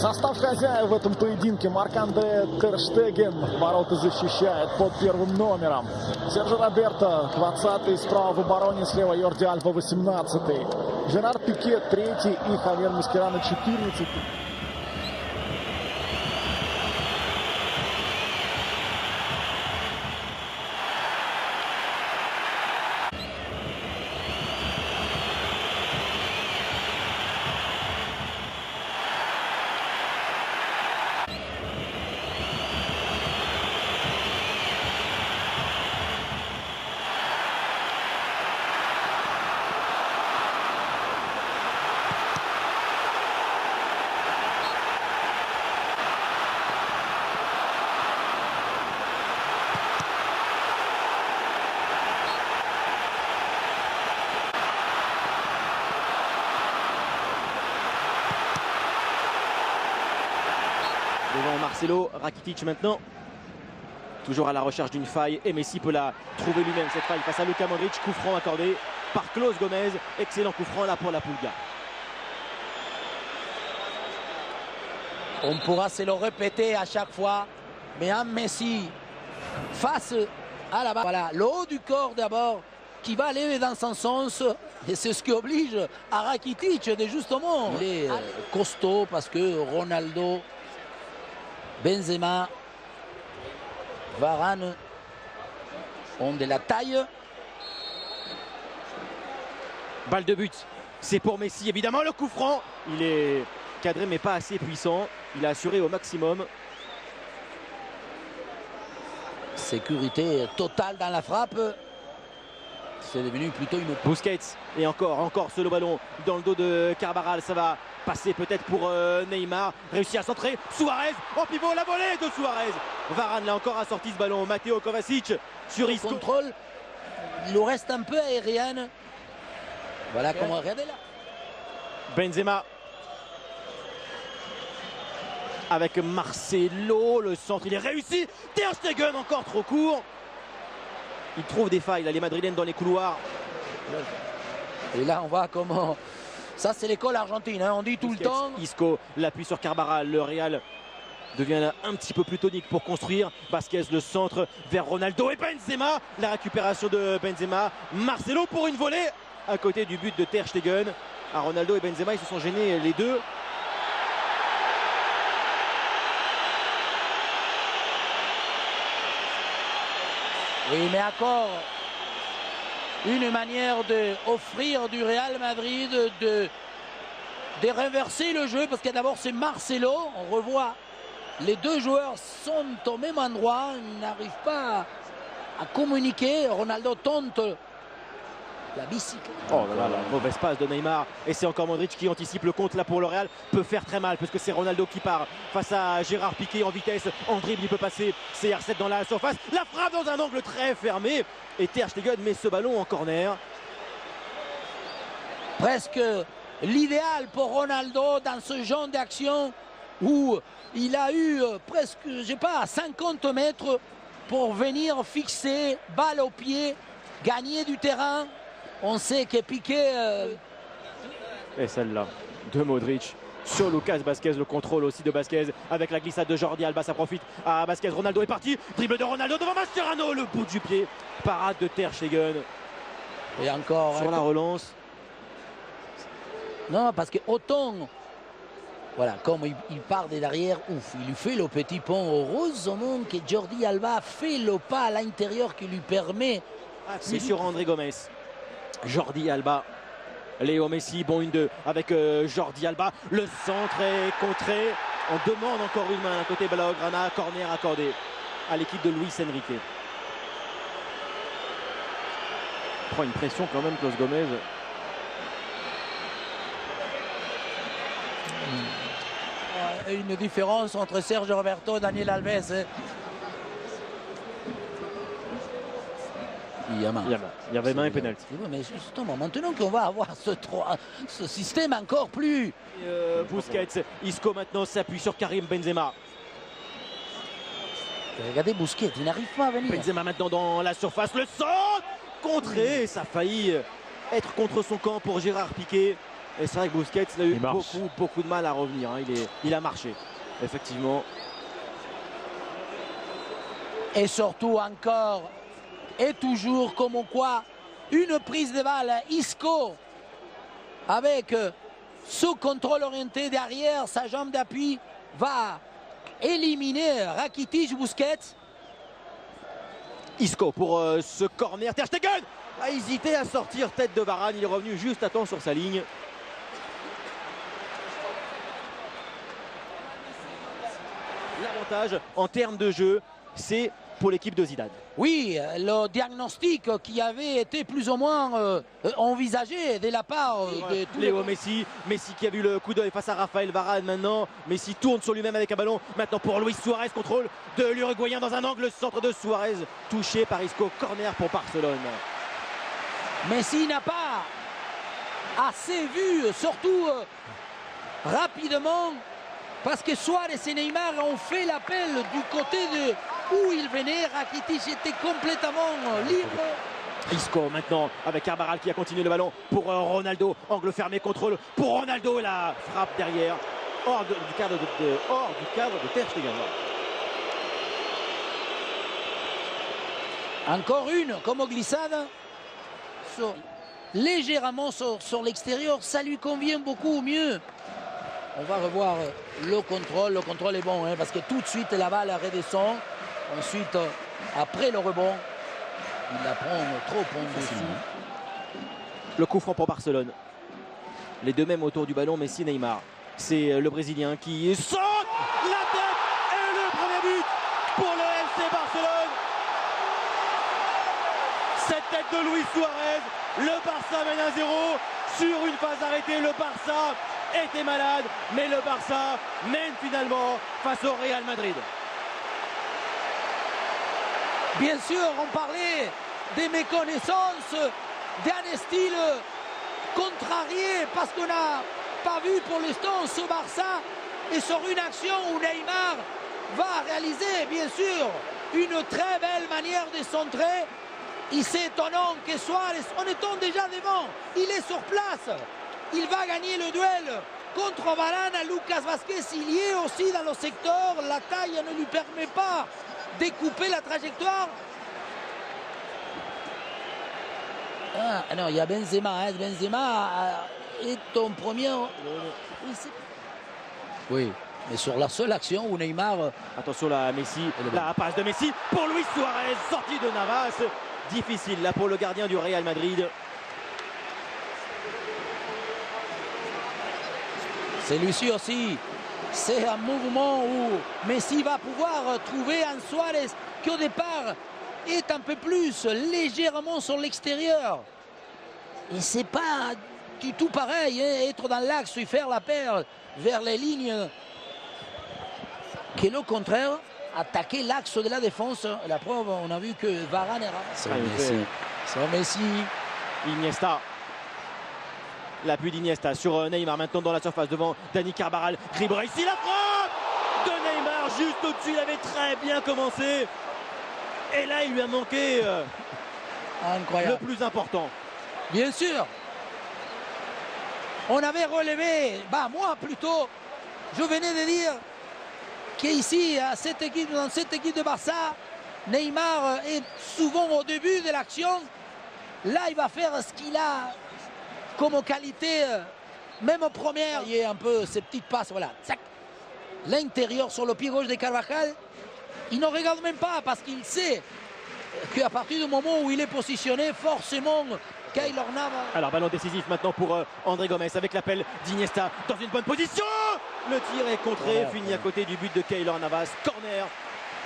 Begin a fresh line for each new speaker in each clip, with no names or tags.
Состав хозяев в этом поединке. Марк-Андре Тер Штеген ворота защищает под первым номером. Серджо Роберто 20-й, справа в обороне, слева Йорди Альба 18-й. Жерар Пике 3-й и Хавьер Маскерано 14-й.
Devant Marcelo, Rakitic maintenant. Toujours à la recherche d'une faille et Messi peut la trouver lui-même cette faille face à Luka Modric. Coup franc accordé par Klaus Gomez. Excellent coup franc là pour la Pulga.
On pourra se le répéter à chaque fois. Mais un Messi face à la balle. Voilà, le haut du corps d'abord qui va aller dans son sens. Et c'est ce qui oblige à Rakitic de justement. Il est costaud parce que Ronaldo, Benzema, Varane ont de la taille.
Balle de but, c'est pour Messi évidemment. Le coup franc, il est cadré mais pas assez puissant. Il a assuré au maximum.
Sécurité totale dans la frappe. C'est devenu plutôt une...
Busquets et encore ce ballon dans le dos de Carvajal. Ça va passer peut-être pour Neymar. Réussi à centrer. Suarez en pivot, la volée de Suarez. Varane là encore a sorti ce ballon. Matteo Kovacic sur Isco.
Contrôle. Il nous reste un peu aérienne. Voilà comment regardez là.
Benzema. Avec Marcelo, le centre, il est réussi. Ter Stegen encore trop court. Il trouve des failles, là, les Madrilènes dans les couloirs.
Et là, on voit comment... Ça, c'est l'école argentine, hein. On dit tout le temps.
Isco, l'appui sur Carvajal. Le Real devient un petit peu plus tonique pour construire. Vasquez, le centre vers Ronaldo et Benzema. La récupération de Benzema. Marcelo pour une volée à côté du but de Ter Stegen. À Ronaldo et Benzema, ils se sont gênés les deux.
Oui, mais encore une manière d'offrir du Real Madrid de renverser le jeu, parce que d'abord c'est Marcelo, on revoit les deux joueurs sont au même endroit, ils n'arrivent pas à communiquer. Ronaldo tente la bicyclette.
Oh là là, mauvaise passe de Neymar. Et c'est encore Modric qui anticipe le compte là pour le Real. Peut faire très mal parce que c'est Ronaldo qui part face à Gérard Piqué en vitesse. En dribble, il peut passer. CR7 dans la surface. La frappe dans un angle très fermé. Et Ter Stegen met ce ballon en corner.
Presque l'idéal pour Ronaldo dans ce genre d'action où il a eu presque, je sais pas, 50 mètres pour venir fixer, balle au pied, gagner du terrain. On sait que Piqué...
Et celle-là de Modric sur Lucas Vasquez, le contrôle aussi de Vasquez avec la glissade de Jordi Alba, ça profite à Vasquez. Ronaldo est parti, dribble de Ronaldo devant Mascherano, le bout du pied, parade de Ter Stegen.
Et encore...
Sur la relance.
Non, parce que autant... Voilà, comme il part de derrière, ouf, il lui fait le petit pont. Heureusement que Jordi Alba fait le pas à l'intérieur qui lui permet...
C'est sur André Gomes. Jordi Alba, Léo Messi, bon 1-2 avec Jordi Alba. Le centre est contré. On demande encore une main à côté Blaugrana. Corner accordé à l'équipe de Luis Enrique. Prend une pression quand même, Klaus Gomez.
Une différence entre Sergio Roberto et Daniel Alves. Il
y avait main et pénalty.
Oui, mais justement, maintenant qu'on va avoir ce système encore plus...
Busquets, Isco maintenant s'appuie sur Karim Benzema.
Regardez Busquets, il n'arrive pas à venir.
Benzema maintenant dans la surface, le centre contré, ça a failli être contre son camp pour Gérard Piqué. Et c'est vrai que Busquets il a eu
Il marche.
beaucoup de mal à revenir. Hein. Il a marché, effectivement.
Et surtout encore et toujours comme quoi une prise de balle, Isco avec ce contrôle orienté derrière, sa jambe d'appui va éliminer Rakitic. Busquets.
Isco pour ce corner. Ter Stegen a hésité à sortir tête de Varane. Il est revenu juste à temps sur sa ligne. L'avantage en termes de jeu, c'est pour l'équipe de Zidane.
Oui, le diagnostic qui avait été plus ou moins envisagé de la part de tous
Léo Messi, Messi qui a vu le coup d'œil face à Raphaël Varane maintenant. Messi tourne sur lui-même avec un ballon. Maintenant pour Luis Suarez, contrôle de l'Uruguayen dans un angle, centre de Suarez, touché par Isco, corner pour Barcelone.
Messi n'a pas assez vu, surtout rapidement, parce que Suarez et Neymar ont fait l'appel du côté de où il venait. Rakitic était complètement libre.
Isco maintenant avec Carvajal qui a continué le ballon pour Ronaldo, angle fermé, contrôle pour Ronaldo, la frappe derrière, hors du cadre de Ter Stegen.
Encore une comme glissade légèrement sur l'extérieur, ça lui convient beaucoup mieux. On va revoir le contrôle est bon hein, parce que tout de suite la balle redescend. Ensuite, après le rebond, il la prend trop en dessous.
Le coup franc pour Barcelone. Les deux mêmes autour du ballon, Messi, Neymar. C'est le Brésilien qui saute la tête et le premier but pour le FC Barcelone. Cette tête de Luis Suarez, le Barça mène 1-0 sur une phase arrêtée. Le Barça était malade, mais le Barça mène finalement face au Real Madrid.
Bien sûr, on parlait des méconnaissances, d'un style contrarié, parce qu'on n'a pas vu pour l'instant ce Barça. Et sur une action où Neymar va réaliser, bien sûr, une très belle manière de centrer. Il s'est étonnant que Suarez, en étant déjà devant, il est sur place. Il va gagner le duel contre Varane. Lucas Vázquez, il y est aussi dans le secteur. La taille ne lui permet pas de couper la trajectoire. Ah non, il y a Benzema. Hein. Benzema est en premier. Oui, mais sur la seule action où Neymar...
Attention là, Messi, la passe de Messi pour Luis Suarez, sortie de Navas. Difficile là pour le gardien du Real Madrid.
Celui-ci aussi, c'est un mouvement où Messi va pouvoir trouver un Suarez qui au départ est un peu plus légèrement sur l'extérieur. Et c'est pas du tout pareil, hein, être dans l'axe et faire la paire vers les lignes, que le contraire, attaquer l'axe de la défense. La preuve, on a vu que Varane est ramassé. C'est Messi.
Iniesta. L'appui d'Iniesta sur Neymar maintenant dans la surface devant Dani Carvajal. Dribble ici, la frappe de Neymar juste au-dessus. Il avait très bien commencé. Et là, il lui a manqué
Incroyable.
le plus important.
Bien sûr. On avait relevé, moi plutôt, je venais de dire qu'ici, dans cette équipe de Barça, Neymar est souvent au début de l'action. Là, il va faire ce qu'il a comme qualité, même en première. Il y a un peu ces petites passes, voilà. L'intérieur sur le pied gauche de Carvajal, il ne regarde même pas parce qu'il sait qu'à partir du moment où il est positionné, forcément, Keylor Navas.
Alors, ballon décisif maintenant pour André Gomes avec l'appel d'Iniesta dans une bonne position. Le tir est contré, fini à côté du but de Keylor Navas. Corner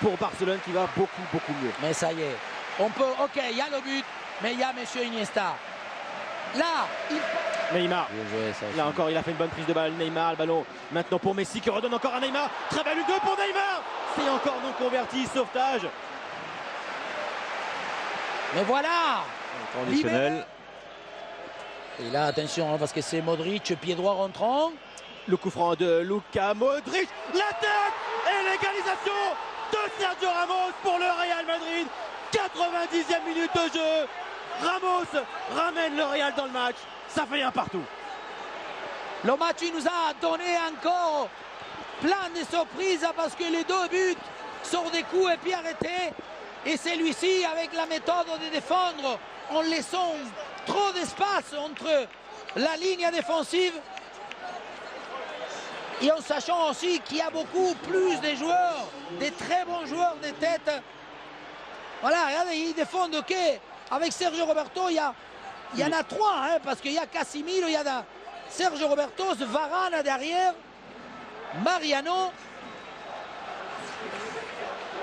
pour Barcelone qui va beaucoup mieux.
Mais ça y est, on peut, ok, il y a le but, mais il y a monsieur Iniesta. Là,
Neymar, là encore, il a fait une bonne prise de balle. Neymar, le ballon maintenant pour Messi qui redonne encore à Neymar. Très belle U2 pour Neymar. C'est encore non converti, sauvetage.
Mais voilà.
Conditionnel.
Et là, attention, hein, parce que c'est Modric, pied droit rentrant.
Le coup franc de Luka Modric. La tête et l'égalisation de Sergio Ramos pour le Real Madrid. 90e minute de jeu. Ramos ramène le Real dans le match. Ça fait un partout.
Le match il nous a donné encore plein de surprises parce que les deux buts sont des coups et puis arrêtés. Et celui-ci avec la méthode de défendre en laissant trop d'espace entre la ligne défensive et en sachant aussi qu'il y a beaucoup plus de joueurs, des très bons joueurs de tête. Voilà, regardez, ils défendent ok. Avec Sergio Roberto, il y en a trois, hein, parce qu'il y a Casemiro, il y a Sergio Roberto, Varane derrière, Mariano.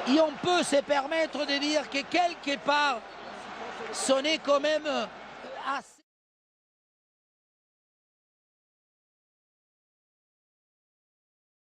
Et on peut se permettre de dire que quelque part, ce n'est quand même assez.